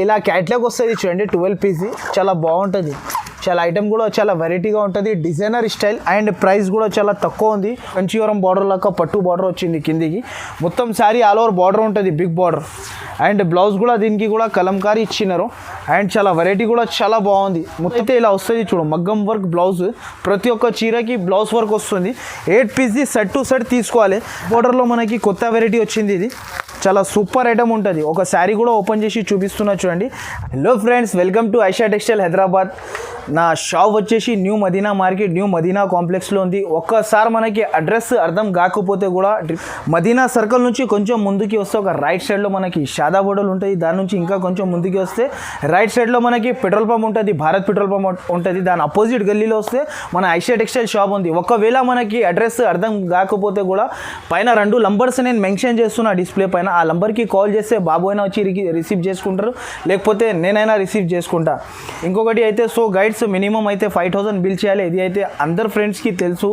ఇలా క్యాట్లాగ్ వస్తుంది చూడండి 12 పీస్ చాలా బాగుంటుంది. చాలా ఐటమ్ కూడా చాలా వెరైటీగా ఉంటుంది, డిజైనర్ స్టైల్ అండ్ ప్రైస్ కూడా చాలా తక్కువ ఉంది. కంచీవరం బార్డర్ లాగా పట్టు బార్డర్ వచ్చింది కిందికి, మొత్తం శారీ ఆల్ ఓవర్ బార్డర్ ఉంటుంది, బిగ్ బార్డర్. అండ్ బ్లౌజ్ కూడా దీనికి కూడా కలంకారీ ఇచ్చినారు అండ్ చాలా వెరైటీ కూడా చాలా బాగుంది. మొత్తం అయితే ఇలా వస్తుంది చూడు, మగ్గం వర్క్ బ్లౌజ్, ప్రతి ఒక్క చీరకి బ్లౌజ్ వర్క్ వస్తుంది. 8 పీస్ది సెట్ టు సెట్ తీసుకోవాలి. బార్డర్లో మనకి కొత్త వెరైటీ వచ్చింది, ఇది చాలా సూపర్ ఐటమ్ ఉంటుంది. ఒక శారీ కూడా ఓపెన్ చేసి చూపిస్తున్నా చూడండి. Hello friends, welcome to Aisha textile Hyderabad. నా షాప్ వచ్చేసి new Madina market, new Madina కాంప్లెక్స్లో ఉంది. ఒక్కసారి మనకి అడ్రస్ అర్థం కాకపోతే కూడా మదీనా సర్కిల్ నుంచి కొంచెం ముందుకి వస్తే ఒక రైట్ సైడ్లో మనకి షాదా బోర్డర్ ఉంటుంది. దాని నుంచి ఇంకా కొంచెం ముందుకి వస్తే రైట్ సైడ్లో మనకి పెట్రోల్ పంప్ ఉంటుంది, భారత్ పెట్రోల్ పంప్ ఉంటుంది. దాని అపోజిట్ గల్లీలో వస్తే మన ఐషా టెక్స్టైల్ షాప్ ఉంది. ఒకవేళ మనకి అడ్రస్ అర్థం కాకపోతే కూడా పైన 2 నంబర్స్ నేను మెన్షన్ చేస్తున్నా డిస్ప్లే పైన. ఆ నంబర్కి కాల్ చేస్తే బాబు అయినా వచ్చి రిసీవ్ చేసుకుంటారు, లేకపోతే నేనైనా రిసీవ్ చేసుకుంటా. ఇంకొకటి అయితే సో గైడ్స్ మినిమం అయితే 5000 బిల్ చేయాలి. ఇది అయితే అందరు ఫ్రెండ్స్కి తెలుసు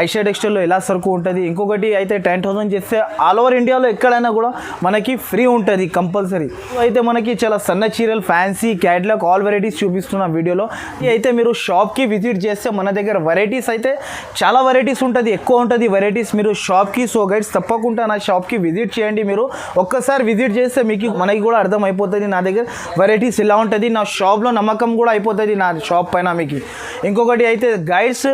ఐషా టెక్స్టైల్లో ఎలా సరుకు ఉంటుంది. ఇంకొకటి అయితే 10,000 చేస్తే ఆల్ ఓవర్ ఇండియాలో ఎక్కడైనా కూడా మనకి ఫ్రీ ఉంటుంది కంపల్సరీ. అయితే మనకి చాలా సన్న చీరలు, ఫ్యాన్సీ, క్యాట్లాగ్, ఆల్ వెరైటీస్ చూపిస్తున్న వీడియోలో. అయితే మీరు షాప్కి విజిట్ చేస్తే మన దగ్గర వెరైటీస్ అయితే చాలా వెరైటీస్ ఉంటుంది, ఎక్కువ ఉంటుంది వెరైటీస్. మీరు షాప్కి సో గైడ్స్ తప్పకుండా నా షాప్కి విజిట్ చేయండి. మీరు ఒక్కసారి విజిట్ చేస్తే మనకి కూడా అర్థం అయిపోతుంది నా దగ్గర వెరైటీస్ ఎలా ఉంటుంది. నా షాప్లో నమ్మకం కూడా అయిపోతుంది నా షాప్ పైన మీకు. ఇంకొకటి అయితే గైడ్స్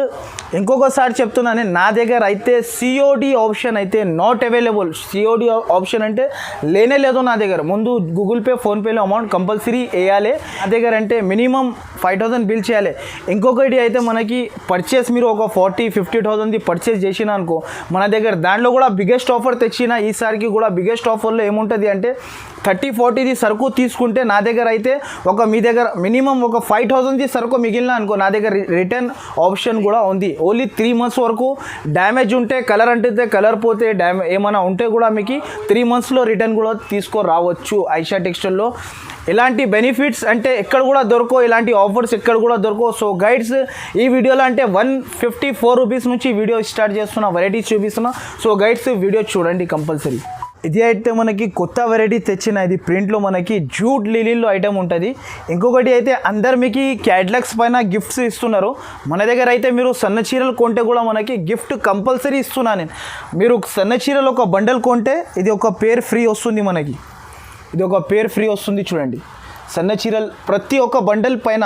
ఇంకొకసారి చెప్తున్నాను, నా దగ్గర అయితే సిఓడి ఆప్షన్ అయితే నాట్ అవైలబుల్. సిఓడి ఆప్షన్ అంటే లేనే లేదు నా దగ్గర. ముందు గూగుల్ పే, ఫోన్పేలో అమౌంట్ కంపల్సరీ వేయాలి. నా దగ్గర అంటే మినిమం 5000 బిల్ చేయాలి. ఇంకొకటి అయితే మనకి పర్చేస్ మీరు ఒక 40-50,000ది పర్చేస్ చేసిన అనుకో మన దగ్గర, దాంట్లో కూడా బిగ్గెస్ట్ ఆఫర్ తెచ్చిన ఈసారికి కూడా. బిగ్గెస్ట్ ఆఫర్లో ఏముంటుంది అంటే 30-40ది సరుకు తీసుకుంటే నా దగ్గర అయితే మీ దగ్గర మినిమం ఒక 5,000ది సరుకు మిగిలిన అనుకో నా దగ్గర రిటర్న్ ఆప్షన్ కూడా ఉంది. ఓన్లీ 3 months వరకు. డ్యామేజ్ ఉంటే, కలర్ అంటితే కలర్ పోతే, ఏమైనా ఉంటే కూడా మీకు 3 monthsలో రిటర్న్ కూడా తీసుకురావచ్చు ఐషా టెక్స్టైల్లో. ఇలాంటి బెనిఫిట్స్ అంటే ఎక్కడ కూడా దొరకవు, ఇలాంటి ఆఫర్స్ ఎక్కడ కూడా దొరకవు. సో గైడ్స్ ఈ వీడియోలో అంటే 154 రూపీస్ నుంచి వీడియో స్టార్ట్ చేస్తున్నా, వెరైటీస్ చూపిస్తున్నా. సో గైడ్స్ వీడియో చూడండి కంపల్సరీ. ఇది అయితే మనకి కొత్త వెరైటీ తెచ్చిన, ఇది ప్రింట్లో మనకి జూట్ లిలిన్లో ఐటమ్ ఉంటుంది. ఇంకొకటి అయితే అందరు మీకు క్యాట్లాగ్స్ పైన గిఫ్ట్స్ ఇస్తున్నారు. మన దగ్గర అయితే మీరు సన్న చీరలు కొంటే కూడా మనకి గిఫ్ట్ కంపల్సరీ ఇస్తున్నా నేను. మీరు సన్న చీరలు ఒక బండల్ కొంటే ఇది ఒక పేర్ ఫ్రీ వస్తుంది మనకి. ఇది ఒక పేర్ ఫ్రీ వస్తుంది చూడండి. సన్న చీరలు ప్రతి ఒక్క బండల్ పైన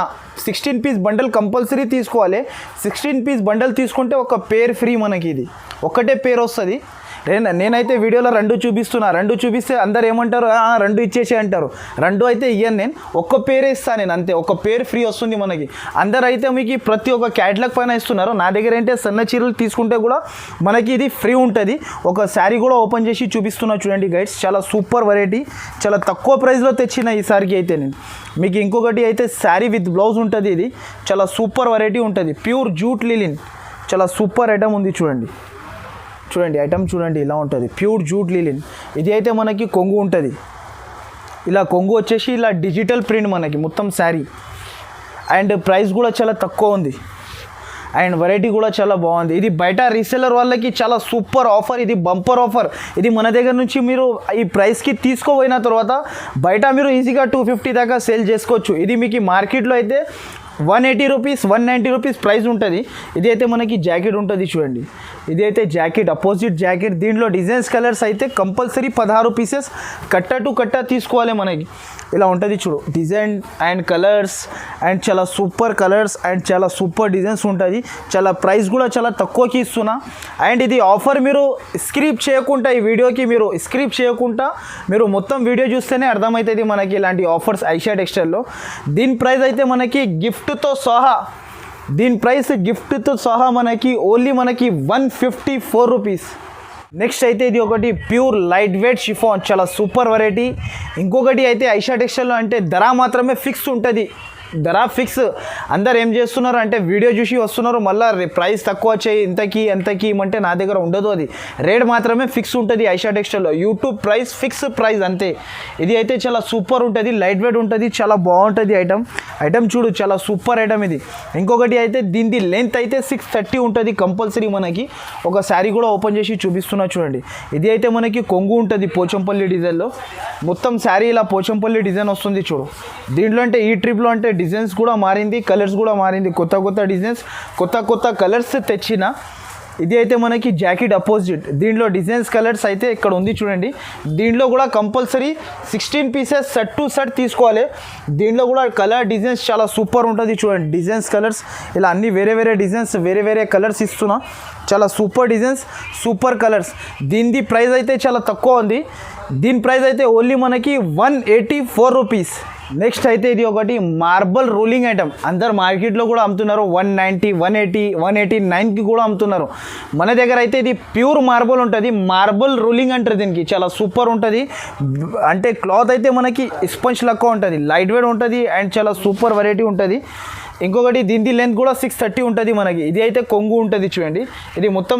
16 పీస్ బండల్ కంపల్సరీ తీసుకోవాలి. 16 పీస్ బండల్ తీసుకుంటే ఒక పేర్ ఫ్రీ మనకి. ఇది ఒకటే పేర్ వస్తుంది. నేనైతే వీడియోలో 2 చూపిస్తున్నా. 2 చూపిస్తే అందరు ఏమంటారు, 2 ఇచ్చేసి అంటారు. 2 అయితే ఇయ్యను నేను, ఒక్క పేరే ఇస్తాను నేను అంతే. ఒక పేరు ఫ్రీ వస్తుంది మనకి. అందరు అయితే మీకు ప్రతి ఒక్క క్యాట్లాగ్ పైన ఇస్తున్నారు. నా దగ్గర ఏంటంటే సన్న చీరలు తీసుకుంటే కూడా మనకి ఇది ఫ్రీ ఉంటుంది. ఒక శారీ కూడా ఓపెన్ చేసి చూపిస్తున్నా చూడండి గైడ్స్. చాలా సూపర్ వెరైటీ, చాలా తక్కువ ప్రైస్లో తెచ్చిన ఈసారికి అయితే నేను మీకు. ఇంకొకటి అయితే శారీ విత్ బ్లౌజ్ ఉంటుంది. ఇది చాలా సూపర్ వెరైటీ ఉంటుంది, ప్యూర్ జూట్ లిలిన్. చాలా సూపర్ ఐటమ్ ఉంది చూడండి. చూడండి ఐటమ్ చూడండి ఇలా ఉంటుంది, ప్యూర్ జూట్ లిలిన్. ఇది అయితే మనకి కొంగు ఉంటుంది. ఇలా కొంగు వచ్చేసి ఇలా డిజిటల్ ప్రింట్ మనకి మొత్తం శారీ. అండ్ ప్రైస్ కూడా చాలా తక్కువ ఉంది అండ్ వెరైటీ కూడా చాలా బాగుంది. ఇది బయట రీసెలర్ వాళ్ళకి చాలా సూపర్ ఆఫర్, ఇది బంపర్ ఆఫర్. ఇది మన దగ్గర నుంచి మీరు ఈ ప్రైస్కి తీసుకోపోయిన తర్వాత బయట మీరు ఈజీగా 250 దాకా సేల్ చేసుకోవచ్చు. ఇది మీకు మార్కెట్లో అయితే 180 రూపీస్, 190 రూపీస్ ప్రైస్ ఉంటుంది. ఇది అయితే మనకి జాకెట్ ఉంటుంది చూడండి. ఇది అయితే జాకెట్, అపోజిట్ జాకెట్. దీంట్లో డిజైన్స్, కలర్స్ అయితే కంపల్సరీ 16 పీసెస్ కట్ట టు కట్ట తీసుకోవాలి మనకి. ఇలా ఉంటుంది చూడు, డిజైన్ అండ్ కలర్స్ అండ్ చాలా సూపర్ కలర్స్ అండ్ చాలా సూపర్ డిజైన్స్ ఉంటుంది. చాలా ప్రైస్ కూడా చాలా తక్కువకి ఇస్తున్నా. అండ్ ఇది ఆఫర్ మీరు స్క్రిప్ చేయకుండా, ఈ వీడియోకి మీరు స్క్రిప్ చేయకుండా మీరు మొత్తం వీడియో చూస్తేనే అర్థమవుతుంది మనకి ఇలాంటి ఆఫర్స్ ఐషా టెక్స్టైల్లో. దీని ప్రైస్ అయితే మనకి గిఫ్ట్తో సహా, దీని ప్రైస్ గిఫ్ట్తో సహా మనకి ఓన్లీ మనకి 154 రూపీస్. నెక్స్ట్ అయితే ఇది ఒకటి ప్యూర్ లైట్ వెయిట్ షిఫాన్, చాలా సూపర్ వెరైటీ. ఇంకొకటి అయితే ఐషా టెక్స్టైల్లో అంటే ధర మాత్రమే ఫిక్స్ ఉంటుంది. ధర ఫిక్స్. అందరు ఏం చేస్తున్నారు అంటే వీడియో చూసి వస్తున్నారు, మళ్ళీ ప్రైస్ తక్కువ చేయి ఇంతకీ ఎంతకీ అంటే నా దగ్గర ఉండదు. అది రేట్ మాత్రమే ఫిక్స్ ఉంటుంది ఐషా టెక్స్టైల్లో. యూట్యూబ్ ప్రైస్ ఫిక్స్ ప్రైస్ అంతే. ఇది అయితే చాలా సూపర్ ఉంటుంది, లైట్ వెయిట్ ఉంటుంది, చాలా బాగుంటుంది ఐటమ్ చూడు చాలా సూపర్ ఐటమ్ ఇది. ఇంకొకటి అయితే దీని లెంత్ అయితే 630 ఉంటుంది కంపల్సరీ. మనకి ఒక శారీ కూడా ఓపెన్ చేసి చూపిస్తున్నా చూడండి. ఇది అయితే మనకి కొంగు ఉంటుంది పోచంపల్లి డిజైన్లో. మొత్తం శారీ ఇలా పోచంపల్లి డిజైన్ వస్తుంది చూడు. దీంట్లో అంటే ఈ ట్రిప్లో అంటే డిజైన్స్ కూడా మారింది, కలర్స్ కూడా మారింది, కొత్త డిజైన్స్ కొత్త కలర్స్ తెచ్చిన. ఇది అయితే మనకి జాకెట్ అపోజిట్. దీంట్లో డిజైన్స్ కలర్స్ అయితే ఇక్కడ ఉంది చూడండి. దీంట్లో కూడా compulsory 16 pieces set to set తీసుకోవాలి. దీంట్లో కూడా కలర్ డిజైన్స్ చాలా సూపర్ ఉంటుంది చూడండి. డిజైన్స్ కలర్స్ ఇలా అన్ని వేరే డిజైన్స్ వేరే కలర్స్ ఇస్తున్నా. చాలా సూపర్ డిజైన్స్ సూపర్ కలర్స్. దీని ప్రైస్ అయితే చాలా తక్కువ ఉంది. దీని ప్రైస్ అయితే ఓన్లీ మనకి 184 రూపీస్. నెక్స్ట్ అయితే ఇది ఒకటి మార్బల్ రూలింగ్ ఐటమ్. అందరు మార్కెట్లో కూడా అమ్ముతున్నారు 190, 180, 189కి కూడా అమ్ముతున్నారు. మన దగ్గర అయితే ఇది ప్యూర్ మార్బల్ ఉంటుంది. మార్బల్ రూలింగ్ అంటారు దీనికి. చాలా సూపర్ ఉంటుంది. అంటే క్లాత్ అయితే మనకి స్పంజ్ లెక్క ఉంటుంది, లైట్ వెయిట్ ఉంటుంది అండ్ చాలా సూపర్ వెరైటీ ఉంటుంది. ఇంకొకటి దీని లెంత్ కూడా 630 ఉంటుంది మనకి. ఇది అయితే కొంగు ఉంటుంది చూడండి. ఇది మొత్తం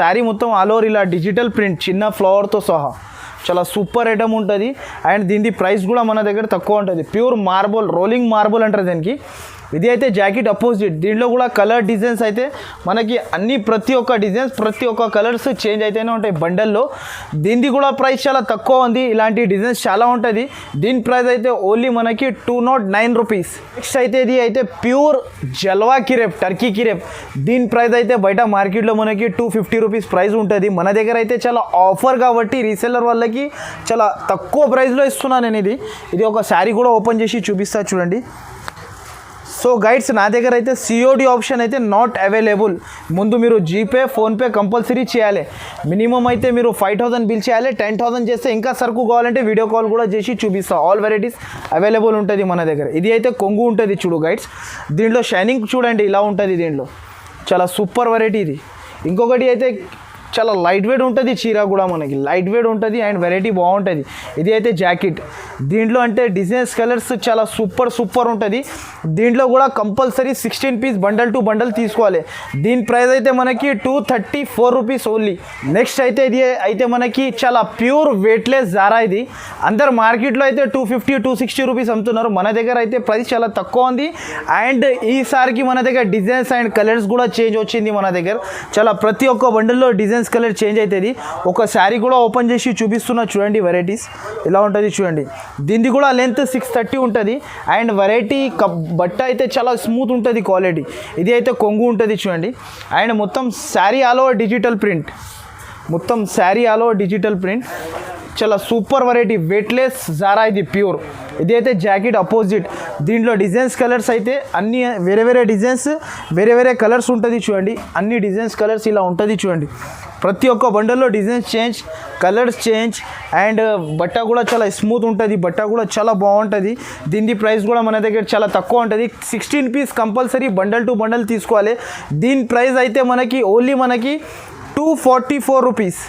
శారీ మొత్తం ఆల్ ఓవర్ ఇలా డిజిటల్ ప్రింట్ చిన్న ఫ్లవర్తో సహా చాలా సూపర్ ఐటమ్ ఉంటుంది. అండ్ దీని ప్రైస్ కూడా మన దగ్గర తక్కువ ఉంటుంది. ప్యూర్ మార్బల్ రోలింగ్ మార్బల్ అంటారు దీనికి. ఇది అయితే జాకెట్ అపోజిట్. దీంట్లో కూడా కలర్ డిజైన్స్ అయితే మనకి అన్ని ప్రతి ఒక్క డిజైన్స్ ప్రతి ఒక్క కలర్స్ చేంజ్ అయితేనే ఉంటాయి బండల్లో. దీనిది కూడా ప్రైస్ చాలా తక్కువ ఉంది. ఇలాంటి డిజైన్స్ చాలా ఉంటుంది. దీని ప్రైస్ అయితే ఓన్లీ మనకి 209 రూపీస్. నెక్స్ట్ అయితే ఇది అయితే ప్యూర్ జల్వా కిరేప్, టర్కీ కిరేప్. దీని ప్రైస్ అయితే బయట మార్కెట్లో మనకి 250 రూపీస్ ప్రైస్ ఉంటుంది. మన దగ్గర అయితే చాలా ఆఫర్ కాబట్టి రీసెల్లర్ వాళ్ళకి చాలా తక్కువ ప్రైస్లో ఇస్తున్నాను నేను. ఇది ఒక శారీ కూడా ఓపెన్ చేసి చూపిస్తా చూడండి. సో గైడ్స్ నా దగ్గర అయితే సిఓడి ఆప్షన్ అయితే నాట్ అవైలబుల్. ముందు మీరు జీపే ఫోన్పే కంపల్సరీ చేయాలి. మినిమం అయితే మీరు 5000 బిల్ చేయాలి. 10,000 చేస్తే ఇంకా సరుకు కావాలంటే వీడియో కాల్ కూడా చేసి చూపిస్తాం. ఆల్ వెరైటీస్ అవైలబుల్ ఉంటుంది మన దగ్గర. ఇది అయితే కొంగు ఉంటుంది చూడు గైడ్స్. దీంట్లో షైనింగ్ చూడండి ఇలా ఉంటుంది. దీంట్లో చాలా సూపర్ వెరైటీ ఇది. ఇంకొకటి అయితే చాలా లైట్ వెయిట్ ఉంటుంది చీర కూడా మనకి. లైట్ వెయిట్ ఉంటుంది అండ్ వెరైటీ బాగుంటుంది. ఇది అయితే జాకెట్. దీంట్లో అంటే డిజైన్స్ కలర్స్ చాలా సూపర్ ఉంటుంది. దీంట్లో కూడా compulsory 16 piece bundle to bundle తీసుకోవాలి. దీని ప్రైస్ అయితే మనకి 234 రూపీస్ ఓన్లీ. నెక్స్ట్ అయితే ఇది అయితే మనకి చాలా ప్యూర్ వెయిట్లెస్ జారా. ఇది అందరు మార్కెట్లో అయితే 250, 260 రూపీస్ అమ్ముతున్నారు. మన దగ్గర అయితే ప్రైస్ చాలా తక్కువ ఉంది. అండ్ ఈసారికి మన దగ్గర డిజైన్స్ అండ్ కలర్స్ కూడా చేంజ్ వచ్చింది మన దగ్గర. చాలా ప్రతి ఒక్క బండల్లో డిజైన్స్ కలర్ చేంజ్ అవుతుంది. ఒక శారీ కూడా ఓపెన్ చేసి చూపిస్తున్నా చూడండి. వెరైటీస్ ఇలా ఉంటుంది చూడండి. దీనిది కూడా లెంత్ 630 ఉంటుంది అండ్ వెరైటీ బట్ట అయితే చాలా స్మూత్ ఉంటుంది క్వాలిటీ. ఇది అయితే కొంగు ఉంటుంది చూడండి. అండ్ మొత్తం sari all over digital print. మొత్తం sari all over digital print. చాలా సూపర్ వెరైటీ వెయిట్లెస్ జారా ఇది ప్యూర్. ఇది అయితే జాకెట్ అపోజిట్. దీంట్లో డిజైన్స్ కలర్స్ అయితే అన్ని వేరే డిజైన్స్ వేరే కలర్స్ ఉంటుంది చూడండి. అన్ని డిజైన్స్ కలర్స్ ఇలా ఉంటుంది చూడండి. ప్రతి ఒక్క బండల్లో designs change, colours change and బట్ట కూడా చాలా స్మూత్ ఉంటుంది. బట్ట కూడా చాలా బాగుంటుంది. దీని ప్రైస్ కూడా మన దగ్గర చాలా తక్కువ ఉంటుంది. 16 piece compulsory bundle to bundle తీసుకోవాలి. దీని ప్రైస్ అయితే మనకి ఓన్లీ మనకి 244 రూపీస్.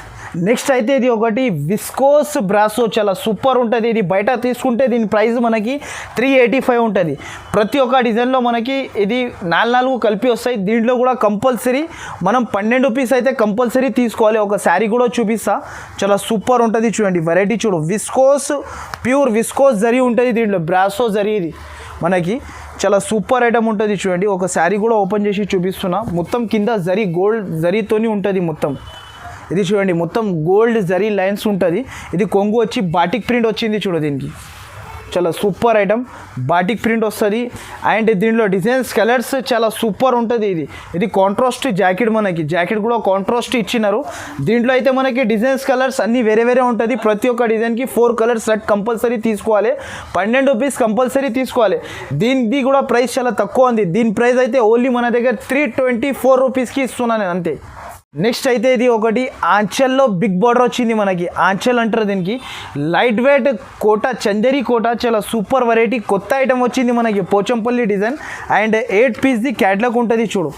నెక్స్ట్ అయితే ఇది ఒకటి విస్కోస్ బ్రాసో. చాలా సూపర్ ఉంటుంది. ఇది బయట తీసుకుంటే దీని ప్రైస్ మనకి 385 ఉంటుంది. ప్రతి ఒక్క డిజైన్లో మనకి ఇది 4 కలిపి వస్తాయి. దీంట్లో కూడా కంపల్సరీ మనం 12 పీస్ అయితే కంపల్సరీ తీసుకోవాలి. ఒక శారీ కూడా చూపిస్తా. చాలా సూపర్ ఉంటుంది చూడండి. వెరైటీ చూడు. విస్కోస్ ప్యూర్ విస్కోస్ జరీ ఉంటుంది దీంట్లో. బ్రాసో జరీ ఇది మనకి చాలా సూపర్ ఐటమ్ ఉంటుంది చూడండి. ఒక శారీ కూడా ఓపెన్ చేసి చూపిస్తున్నా. మొత్తం కింద జరీ గోల్డ్ జరీతోని ఉంటుంది మొత్తం. ఇది చూడండి మొత్తం గోల్డ్ జరీ లైన్స్ ఉంటుంది. ఇది కొంగు వచ్చి బాటిక్ ప్రింట్ వచ్చింది చూడు. దీనికి చాలా సూపర్ ఐటమ్ బాటిక్ ప్రింట్ వస్తుంది. అండ్ దీంట్లో డిజైన్స్ కలర్స్ చాలా సూపర్ ఉంటుంది. ఇది కాంట్రాస్ట్ జాకెట్. మనకి జాకెట్ కూడా కాంట్రాస్ట్ ఇచ్చినారు. దీంట్లో అయితే మనకి డిజైన్స్ కలర్స్ అన్నీ వేరే ఉంటుంది. ప్రతి ఒక్క డిజైన్కి 4 కలర్స్ సెట్ కంపల్సరీ తీసుకోవాలి. 12 పీస్ కంపల్సరీ తీసుకోవాలి. దీనిది కూడా ప్రైస్ చాలా తక్కువ ఉంది. దీని ప్రైస్ అయితే ఓన్లీ మన దగ్గర 324 రూపీస్కి ఇస్తున్నాను నేను అంతే. నెక్స్ట్ అయితే ఇది ఒకటి ఆంచల్లో బిగ్ బార్డర్ వచ్చింది మనకి. ఆంచల్ అంటారు దీనికి. లైట్ వెయిట్ కోట, చందేరి కోట. చాలా సూపర్ వెరైటీ కొత్త ఐటమ్ వచ్చింది మనకి. పోచంపల్లి డిజైన్ అండ్ 8 పీస్ది క్యాట్లాగ్ ఉంటుంది చూడు.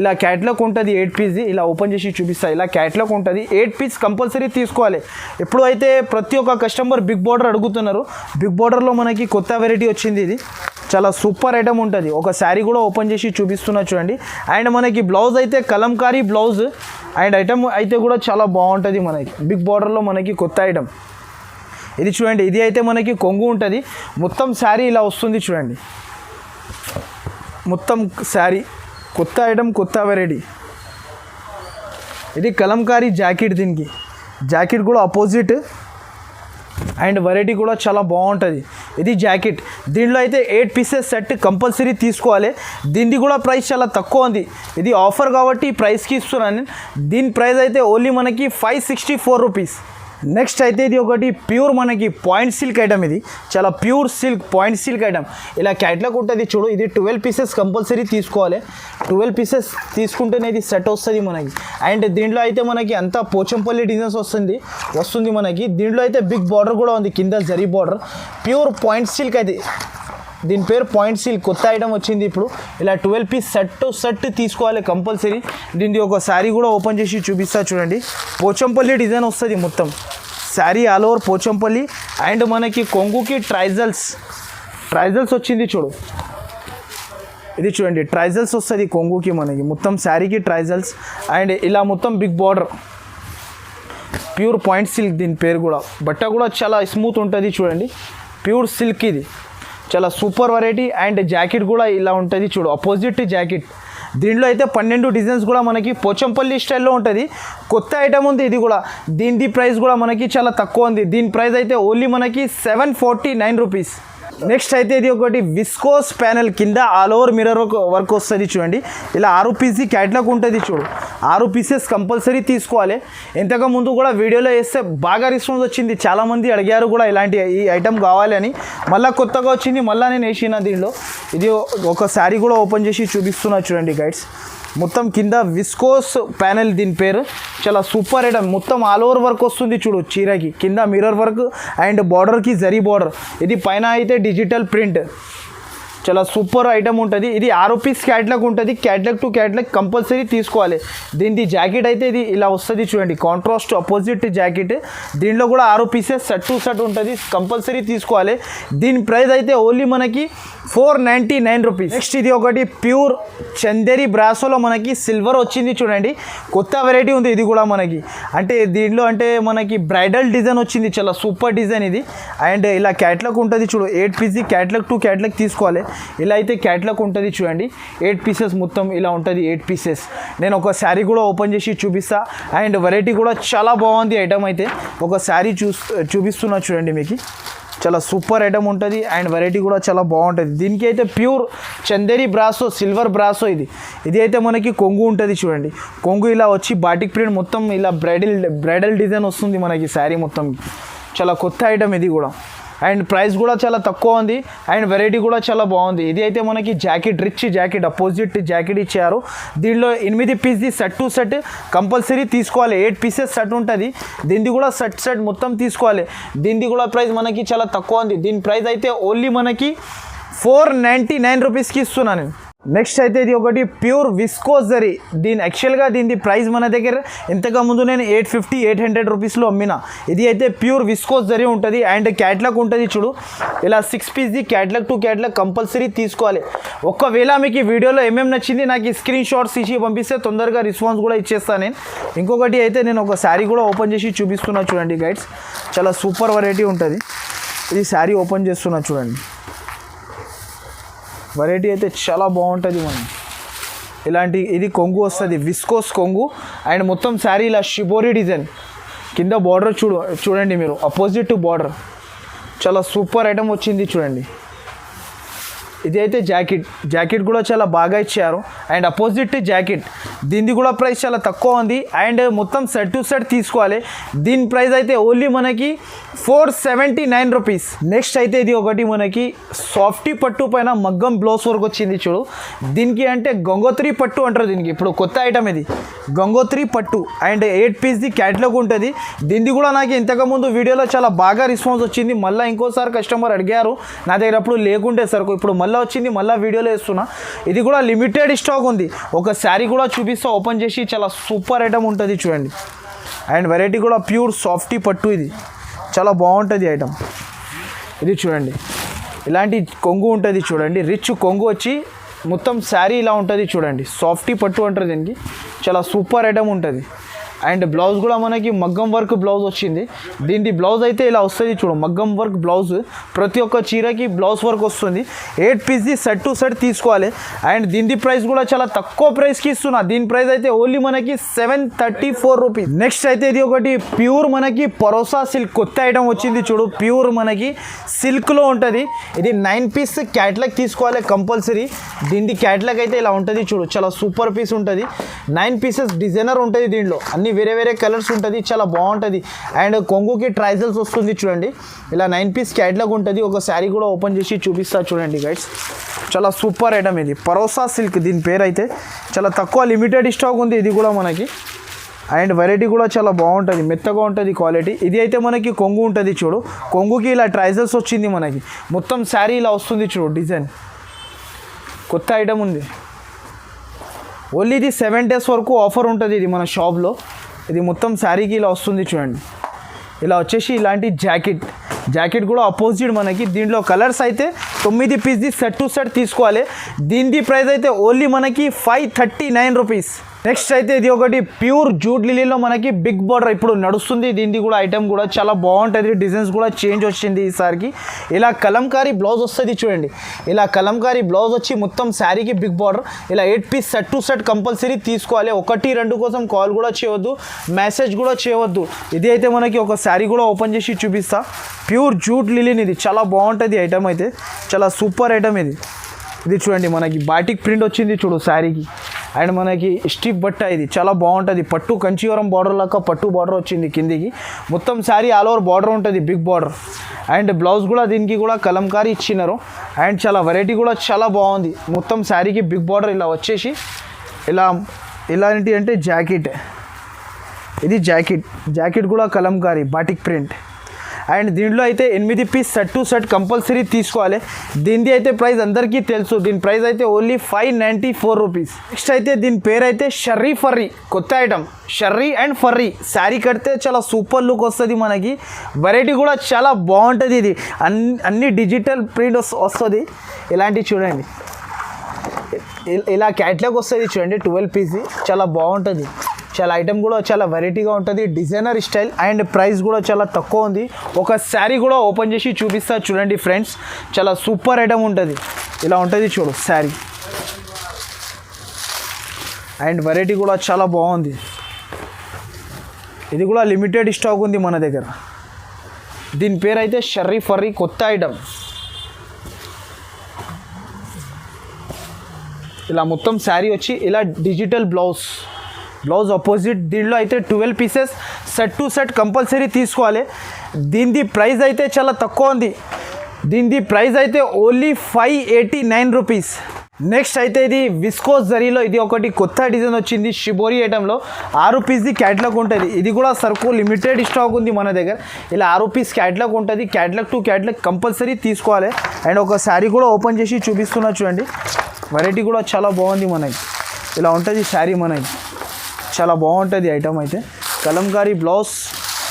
ఇలా క్యాట్లాగ్ ఉంటుంది 8 పీస్ది. ఇలా ఓపెన్ చేసి చూపిస్తా. ఇలా క్యాట్లాగ్ ఉంటుంది. 8 పీస్ కంపల్సరీ తీసుకోవాలి. ఎప్పుడు అయితే ప్రతి ఒక్క కస్టమర్ బిగ్ బార్డర్ అడుగుతున్నారు. బిగ్ బార్డర్లో మనకి కొత్త వెరైటీ వచ్చింది. ఇది చాలా సూపర్ ఐటమ్ ఉంటుంది. ఒక శారీ కూడా ఓపెన్ చేసి చూపిస్తున్నా చూడండి. అండ్ మనకి బ్లౌజ్ అయితే కలంకారీ బ్లౌజ్ అండ్ ఐటమ్ అయితే కూడా చాలా బాగుంటుంది. మనకి బిగ్ బార్డర్లో మనకి కొత్త ఐటమ్ ఇది చూడండి. ఇది అయితే మనకి కొంగు ఉంటుంది. మొత్తం శారీ ఇలా వస్తుంది చూడండి. మొత్తం శారీ కొత్త ఐటమ్, కొత్త వెరైటీ. ఇది కలంకారీ జాకెట్. దీనికి జాకెట్ కూడా అపోజిట్ అండ్ వెరైటీ కూడా చాలా బాగుంటుంది. ఇది జాకెట్. దీంట్లో అయితే 8 పీసెస్ సెట్ కంపల్సరీ తీసుకోవాలి. దీనిది కూడా ప్రైస్ చాలా తక్కువ ఉంది. ఇది ఆఫర్ కాబట్టి ఈ ప్రైస్కి ఇస్తున్నాను. దీని ప్రైస్ అయితే ఓన్లీ మనకి 564 రూపీస్. నెక్స్ట్ అయితే ఇది ఒకటి ప్యూర్ మనకి పాయింట్ సిల్క్ ఐటమ్. ఇది చాలా pure silk point silk item. ఇలా క్యాట్లాగ్ ఉంటుంది చూడు. ఇది 12 పీసెస్ కంపల్సరీ తీసుకోవాలి. 12 పీసెస్ తీసుకుంటేనే ఇది సెట్ వస్తుంది మనకి. అండ్ దీంట్లో అయితే మనకి అంతా పోచంపల్లి డిజైన్స్ వస్తుంది మనకి. దీంట్లో అయితే బిగ్ బార్డర్ కూడా ఉంది, కింద zari border. Pure point silk అయితే దీని పేరు పాయింట్ సిల్క్. కొత్త ఐటమ్ వచ్చింది ఇప్పుడు. ఇలా 12 పీస్ సెట్ తీసుకోవాలి కంపల్సరీ. దీనికి ఒక శారీ కూడా ఓపెన్ చేసి చూపిస్తా చూడండి. పోచంపల్లి డిజైన్ వస్తుంది మొత్తం sari all over Pochampally. And మనకి కొంగుకి ట్రైజల్స్ వచ్చింది చూడు. ఇది చూడండి ట్రైజల్స్ వస్తుంది కొంగుకి మనకి. మొత్తం శారీకి ట్రైజల్స్ అండ్ ఇలా మొత్తం big border. Pure point silk దీని పేరు కూడా. బట్ట కూడా చాలా స్మూత్ ఉంటుంది చూడండి. ప్యూర్ సిల్క్ ఇది చాలా సూపర్ వెరైటీ. అండ్ జాకెట్ కూడా ఇలా ఉంటుంది చూడు, అపోజిట్ జాకెట్. దీంట్లో అయితే 12 డిజైన్స్ కూడా మనకి పోచంపల్లి స్టైల్లో ఉంటుంది. కొత్త ఐటమ్ ఉంది ఇది కూడా. దీని ప్రైస్ కూడా మనకి చాలా తక్కువ ఉంది. దీని ప్రైస్ అయితే ఓన్లీ మనకి 749 రూపీస్. నెక్స్ట్ అయితే ఇది ఒకటి విస్కోస్ ప్యానెల్, కింద ఆల్ ఓవర్ మిర్రర్ వర్క్ వస్తుంది చూడండి. ఇలా 6 పీస్ క్యాట్లాగ్ ఉంటుంది చూడు. 6 పీసెస్ కంపల్సరీ తీసుకోవాలి. ఇంతకు ముందు కూడా వీడియోలో వేస్తే బాగా రెస్పాన్స్ వచ్చింది. చాలామంది అడిగారు కూడా ఇలాంటి ఈ ఐటమ్ కావాలి అని. మళ్ళీ కొత్తగా వచ్చింది, మళ్ళీ నేను వేసిన దీనిలో. ఇది ఒక శారీ కూడా ఓపెన్ చేసి చూపిస్తున్నా చూడండి గైడ్స్. మొత్తం కింద విస్కోస్ ప్యానెల్ దీని పేరు. చాలా సూపర్ ఐటమ్. మొత్తం ఆల్ ఓవర్ వర్క్ వస్తుంది చూడు. చీరకి కింద మిర్రర్ వర్క్ అండ్ బార్డర్కి జరీ బార్డర్. ఇది పైన అయితే డిజిటల్ ప్రింట్. చాలా సూపర్ ఐటమ్ ఉంటుంది. ఇది 6 పీస్ క్యాట్లాగ్ ఉంటుంది. క్యాట్లాగ్ టు క్యాట్లాగ్ కంపల్సరీ తీసుకోవాలి. దీని జాకెట్ అయితే ఇది ఇలా వస్తుంది చూడండి. Contrast opposite jacket. దీంట్లో కూడా 6 పీసెస్ సెట్ ఉంటుంది. కంపల్సరీ తీసుకోవాలి. దీని ప్రైస్ అయితే ఓన్లీ మనకి 499 రూపీస్. నెక్స్ట్ ఇది ఒకటి ప్యూర్ చందేరి బ్రాసోలో మనకి సిల్వర్ వచ్చింది చూడండి. కొత్త వెరైటీ ఉంది ఇది కూడా మనకి. అంటే దీంట్లో అంటే మనకి బ్రైడల్ డిజైన్ వచ్చింది. చాలా సూపర్ డిజైన్ ఇది. అండ్ ఇలా క్యాట్లాగ్ ఉంటుంది చూడు. 8 పీస్ క్యాట్లాగ్ టు క్యాట్లాగ్ తీసుకోవాలి. ఇలా అయితే క్యాట్లాగ్ ఉంటుంది చూడండి. 8 పీసెస్ మొత్తం ఇలా ఉంటుంది. 8 పీసెస్. నేను ఒక శారీ కూడా ఓపెన్ చేసి చూపిస్తా. అండ్ వెరైటీ కూడా చాలా బాగుంది ఐటమ్ అయితే. ఒక శారీ చూపిస్తున్నా చూడండి మీకు. చాలా సూపర్ ఐటమ్ ఉంటుంది అండ్ వెరైటీ కూడా చాలా బాగుంటుంది. దీనికి అయితే pure Chanderi brasso, silver brasso ఇది అయితే మనకి కొంగు ఉంటుంది చూడండి. కొంగు ఇలా వచ్చి బాటిక్ ప్రింట్ మొత్తం ఇలా బ్రైడల్ డిజైన్ వస్తుంది మనకి శారీ మొత్తం. చాలా కొత్త ఐటమ్ ఇది కూడా. అండ్ ప్రైస్ కూడా చాలా తక్కువ ఉంది అండ్ వెరైటీ కూడా చాలా బాగుంది. ఇది అయితే మనకి jacket, rich jacket, opposite jacket ఇచ్చారు. దీనిలో 8 పీస్ది సెట్ కంపల్సరీ తీసుకోవాలి. 8 పీసెస్ సెట్ ఉంటుంది. దీనిది కూడా సెట్ మొత్తం తీసుకోవాలి. దీనిది కూడా ప్రైస్ మనకి చాలా తక్కువ ఉంది. దీని ప్రైస్ అయితే ఓన్లీ మనకి 499 రూపీస్కి ఇస్తున్నాను నేను. నెక్స్ట్ అయితే ఇది ఒకటి ప్యూర్ విస్కోస్ జరీ. యాక్చువల్గా దీని ప్రైస్ మన దగ్గర ఇంతకు ముందు నేను 850-800 రూపీస్లో అమ్మిన. ఇది అయితే ప్యూర్ విస్కోస్ జరీ ఉంటుంది అండ్ క్యాట్లాగ్ ఉంటుంది చూడు. ఇలా 6 పీస్ది క్యాట్లాగ్ టు క్యాట్లాగ్ కంపల్సరీ తీసుకోవాలి. ఒకవేళ మీకు ఈ వీడియోలో ఏమేమి నచ్చింది నాకు స్క్రీన్ షాట్స్ ఇచ్చి పంపిస్తే తొందరగా రెస్పాన్స్ కూడా ఇచ్చేస్తాను నేను. ఇంకొకటి అయితే నేను ఒక శారీ కూడా ఓపెన్ చేసి చూపిస్తున్నా చూడండి గైడ్స్. చాలా సూపర్ వెరైటీ ఉంటుంది. ఇది శారీ ఓపెన్ చేస్తున్నా చూడండి. వెరైటీ అయితే చాలా బాగుంటుంది మనం. ఇలాంటి ఇది కొంగు వస్తుంది, విస్కోస్ కొంగు అండ్ మొత్తం శారీ ఇలా షిబోరి డిజైన్. కింద బార్డర్ చూడండి మీరు, అపోజిట్ బార్డర్. చాలా సూపర్ ఐటమ్ వచ్చింది చూడండి. ఇది అయితే జాకెట్ కూడా చాలా బాగా ఇచ్చారు అండ్ అపోజిట్ జాకెట్. దీనిది కూడా ప్రైస్ చాలా తక్కువ ఉంది అండ్ మొత్తం సెట్ టు సెట్ తీసుకోవాలి. దీని ప్రైస్ అయితే ఓన్లీ మనకి 479 రూపీస్. నెక్స్ట్ అయితే ఇది ఒకటి మనకి సాఫ్టీ పట్టు పైన మగ్గం బ్లౌజ్ వర్క్ వచ్చింది చూడు. దీనికి అంటే గంగోత్రి పట్టు అంటారు దీనికి. ఇప్పుడు కొత్త ఐటమ్ ఇది గంగోత్రి పట్టు అండ్ 8 పీస్ది క్యాట్లాగ్ ఉంటుంది. దీనిది కూడా నాకు ఇంతకుముందు వీడియోలో చాలా బాగా రెస్పాన్స్ వచ్చింది. మళ్ళీ ఇంకోసారి కస్టమర్ అడిగారు, నా దగ్గర అప్పుడు లేకుంటే సరుకు, ఇప్పుడు మళ్ళీ వచ్చింది, మళ్ళీ వీడియోలో వేస్తున్నా. ఇది కూడా లిమిటెడ్ స్టాక్ ఉంది. ఒక శారీ కూడా చూపిస్తా ఓపెన్ చేసి. చాలా సూపర్ ఐటమ్ ఉంటుంది చూడండి అండ్ వెరైటీ కూడా ప్యూర్ సాఫ్టీ పట్టు. ఇది చాలా బాగుంటుంది ఐటమ్. ఇది చూడండి ఇలాంటి కొంగు ఉంటుంది చూడండి, రిచ్ కొంగు వచ్చి మొత్తం శారీ ఇలా ఉంటుంది చూడండి, సాఫ్టీ పట్టు అంటారు దీనికి. చాలా సూపర్ ఐటమ్ ఉంటుంది. అండ్ బ్లౌజ్ కూడా మనకి మగ్గం వర్క్ బ్లౌజ్ వచ్చింది. దీని బ్లౌజ్ అయితే ఇలా వస్తుంది చూడు, మగ్గం వర్క్ బ్లౌజ్. ప్రతి ఒక్క చీరకి బ్లౌజ్ వర్క్ వస్తుంది. 8 పీస్ది సెట్ టు సెట్ తీసుకోవాలి. అండ్ దీని ప్రైస్ కూడా చాలా తక్కువ ప్రైస్కి ఇస్తున్నా. దీని ప్రైస్ అయితే ఓన్లీ మనకి 734 రూపీస్. నెక్స్ట్ అయితే ఇది ఒకటి ప్యూర్ మనకి పరోసా సిల్క్ కొత్త ఐటమ్ వచ్చింది చూడు, ప్యూర్ మనకి సిల్క్లో ఉంటుంది. ఇది 9 పీస్ క్యాట్లాగ్ తీసుకోవాలి కంపల్సరీ. దీని క్యాట్లాగ్ అయితే ఇలా ఉంటుంది చూడు, చాలా సూపర్ పీస్ ఉంటుంది. 9 పీసెస్ డిజైనర్ ఉంటుంది, దీంట్లో అన్ని వేరే వేరే కలర్స్ ఉంటుంది, చాలా బాగుంటుంది. అండ్ కొంగుకి ట్రైజల్స్ వస్తుంది చూడండి, ఇలా 9 పీస్ క్యాట్లాగ్ ఉంటుంది. ఒక శారీ కూడా ఓపెన్ చేసి చూపిస్తా చూడండి గైడ్స్, చాలా సూపర్ ఐటమ్ ఇది పరోసా సిల్క్. దీని పేరు అయితే చాలా తక్కువ లిమిటెడ్ స్టాక్ ఉంది ఇది కూడా మనకి. అండ్ వెరైటీ కూడా చాలా బాగుంటుంది, మెత్తగా ఉంటుంది క్వాలిటీ. ఇది అయితే మనకి కొంగు ఉంటుంది చూడు, కొంగుకి ఇలా ట్రైజల్స్ వచ్చింది మనకి. మొత్తం శారీ ఇలా వస్తుంది చూడు, డిజైన్ కొత్త ఐటమ్ ఉంది. ఓన్లీ ఇది 7 days వరకు ఆఫర్ ఉంటుంది ఇది మన షాప్లో. ఇది మొత్తం శారీకి ఇలా వస్తుంది చూడండి. ఇలా వచ్చేసి ఇలాంటి జాకెట్ కూడా అపోజిట్ మనకి. దీంట్లో కలర్స్ అయితే 9 పీస్ది సెట్ టు సెట్ తీసుకోవాలి. దీని ప్రైస్ అయితే ఓన్లీ మనకి 539 రూపీస్. నెక్స్ట్ అయితే ఇది ఒకటి ప్యూర్ జూట్ లిలీలో మనకి బిగ్ బార్డర్ ఇప్పుడు నడుస్తుంది. దీనిది కూడా ఐటమ్ కూడా చాలా బాగుంటుంది, డిజైన్స్ కూడా చేంజ్ వచ్చింది ఈసారికి. ఇలా కలంకారీ బ్లౌజ్ వస్తుంది చూడండి, ఇలా కలంకారీ బ్లౌజ్ వచ్చి మొత్తం శారీకి బిగ్ బార్డర్. ఇలా 8 piece set to set compulsory తీసుకోవాలి. 1, 2 కోసం కాల్ కూడా చేయవద్దు, మెసేజ్ కూడా చేయవద్దు. ఇది అయితే మనకి ఒక శారీ కూడా ఓపెన్ చేసి చూపిస్తా. ప్యూర్ జూట్ లిలీని ఇది చాలా బాగుంటుంది ఐటమ్ అయితే, చాలా సూపర్ ఐటమ్ ఇది. ఇది చూడండి మనకి బాటిక్ ప్రింట్ వచ్చింది చూడు శారీకి. అండ్ మనకి స్టిఫ్ బట్ట ఇది చాలా బాగుంటుంది. పట్టు కంచీవరం బార్డర్ లాగా పట్టు బార్డర్ వచ్చింది కిందికి. మొత్తం శారీ ఆల్ ఓవర్ బార్డర్ ఉంటుంది, బిగ్ బార్డర్. అండ్ బ్లౌజ్ కూడా దీనికి కూడా కలంకారీ ఇచ్చినారు. అండ్ చాలా వెరైటీ కూడా చాలా బాగుంది. మొత్తం శారీకి బిగ్ బార్డర్ ఇలా వచ్చేసి ఇలాంటి అంటే జాకెట్. ఇది జాకెట్ కూడా కలంకారీ బాటిక్ ప్రింట్. అండ్ దీంట్లో అయితే 8 piece set to set compulsory తీసుకోవాలి. దీనిది అయితే ప్రైస్ అందరికీ తెలుసు, దీని ప్రైస్ అయితే ఓన్లీ 594 రూపీస్. నెక్స్ట్ అయితే దీని పేరు అయితే షర్రీ ఫర్రీ, కొత్త ఐటమ్ షర్రీ అండ్ ఫర్రీ. శారీ కడితే చాలా సూపర్ లుక్ వస్తుంది మనకి. వెరైటీ కూడా చాలా బాగుంటుంది. ఇది అన్ని డిజిటల్ ప్రింట్ వస్తుంది. ఇలాంటివి చూడండి, ఇలా క్యాట్లాగ్ వస్తుంది చూడండి, 12 పీస్. చాలా బాగుంటుంది. చాలా ఐటమ్ కూడా చాలా వెరైటీగా ఉంటుంది, డిజైనర్ స్టైల్. అండ్ ప్రైస్ కూడా చాలా తక్కువ ఉంది. ఒక శారీ కూడా ఓపెన్ చేసి చూపిస్తా చూడండి ఫ్రెండ్స్, చాలా సూపర్ ఐటమ్ ఉంటుంది. ఇలా ఉంటుంది చూడు శారీ. అండ్ వెరైటీ కూడా చాలా బాగుంది. ఇది కూడా లిమిటెడ్ స్టాక్ ఉంది మన దగ్గర. దీని పేరు అయితే షర్రీ ఫర్రీ, కొత్త ఐటమ్. ఇలా మొత్తం శారీ వచ్చి ఇలా డిజిటల్ బ్లౌజ్ అపోజిట్. దీనిలో అయితే 12 pieces set to set compulsory తీసుకోవాలి. దీనిది ప్రైస్ అయితే చాలా తక్కువ ఉంది. దీనిది ప్రైస్ అయితే ఓన్లీ 589 రూపీస్. నెక్స్ట్ అయితే ఇది విస్కోస్ జరీలో ఇది ఒకటి కొత్త డిజైన్ వచ్చింది షిబోరి ఐటెంలో. 6 పీస్ది క్యాట్లాగ్ ఉంటుంది. ఇది కూడా సరుకు లిమిటెడ్ స్టాక్ ఉంది మన దగ్గర. ఇలా 6 పీస్ క్యాట్లాగ్ ఉంటుంది. క్యాట్లాగ్ టు క్యాట్లాగ్ కంపల్సరీ తీసుకోవాలి. అండ్ ఒక శారీ కూడా ఓపెన్ చేసి చూపిస్తున్నా చూడండి. వెరైటీ కూడా చాలా బాగుంది మనకి. ఇలా ఉంటుంది శారీ మనకి, చాలా బాగుంటుంది ఐటమ్ అయితే. కలంకారీ బ్లౌజ్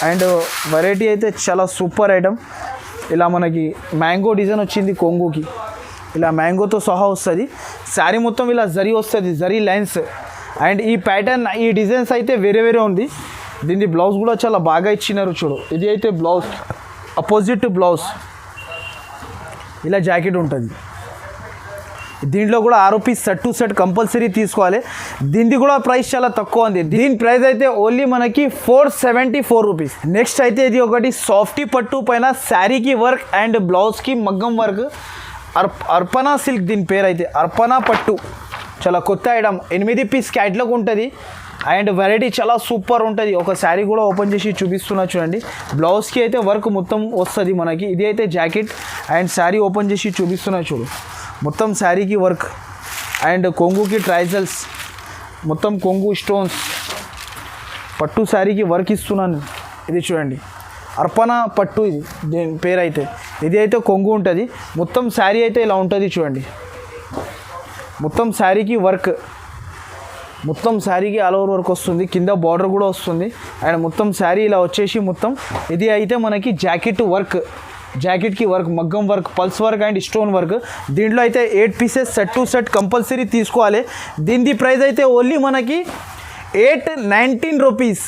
అండ్ వెరైటీ అయితే చాలా సూపర్ ఐటమ్. ఇలా మనకి మ్యాంగో డిజైన్ వచ్చింది కొంగుకి, ఇలా మ్యాంగోతో సహా వస్తుంది. శారీ మొత్తం ఇలా జరీ వస్తుంది, జరీ లైన్స్. అండ్ ఈ ప్యాటర్న్ ఈ డిజైన్స్ అయితే వేరే వేరే ఉంది. దీని బ్లౌజ్ కూడా చాలా బాగా ఇచ్చినారు చూడు. ఇది అయితే బ్లౌజ్ అపోజిట్ బ్లౌజ్. ఇలా జాకెట్ ఉంటుంది. దీంట్లో కూడా 6 piece set to set compulsory తీసుకోవాలి. దీనిది కూడా ప్రైస్ చాలా తక్కువ ఉంది. దీని ప్రైస్ అయితే ఓన్లీ మనకి 474 రూపీస్. నెక్స్ట్ అయితే ఇది ఒకటి సాఫ్టీ పట్టు పైన శారీకి వర్క్ అండ్ బ్లౌజ్కి మగ్గం వర్క్, అర్పణా సిల్క్. దీని పేరు అయితే అర్పణా పట్టు, చాలా కొత్త ఐటమ్. 8 పీస్ క్యాట్లాగ్ ఉంటుంది. అండ్ వెరైటీ చాలా సూపర్ ఉంటుంది. ఒక శారీ కూడా ఓపెన్ చేసి చూపిస్తున్నా చూడండి. బ్లౌజ్కి అయితే వర్క్ మొత్తం వస్తుంది మనకి. ఇది అయితే జాకెట్. అండ్ శారీ ఓపెన్ చేసి చూపిస్తున్నా చూడు, మొత్తం శారీకి వర్క్. అండ్ కొంగుకి ట్రైజల్స్, మొత్తం కొంగు స్టోన్స్. పట్టు శారీకి వర్క్ ఇస్తున్నాను. ఇది చూడండి అర్పణ పట్టు, ఇది దీని పేరు అయితే. ఇది అయితే కొంగు ఉంటుంది. మొత్తం శారీ అయితే ఇలా ఉంటుంది చూడండి. మొత్తం శారీకి వర్క్, మొత్తం శారీకి ఆల్ ఓవర్ వర్క్ వస్తుంది. కింద బార్డర్ కూడా వస్తుంది. అండ్ మొత్తం శారీ ఇలా వచ్చేసి మొత్తం ఇది అయితే మనకి జాకెట్ వర్క్. జాకెట్కి వర్క్, మగ్గం work, pulse work and stone work. దీంట్లో అయితే 8 pieces set to set compulsory తీసుకోవాలి. దీని ప్రైస్ అయితే ఓన్లీ మనకి 819 రూపీస్.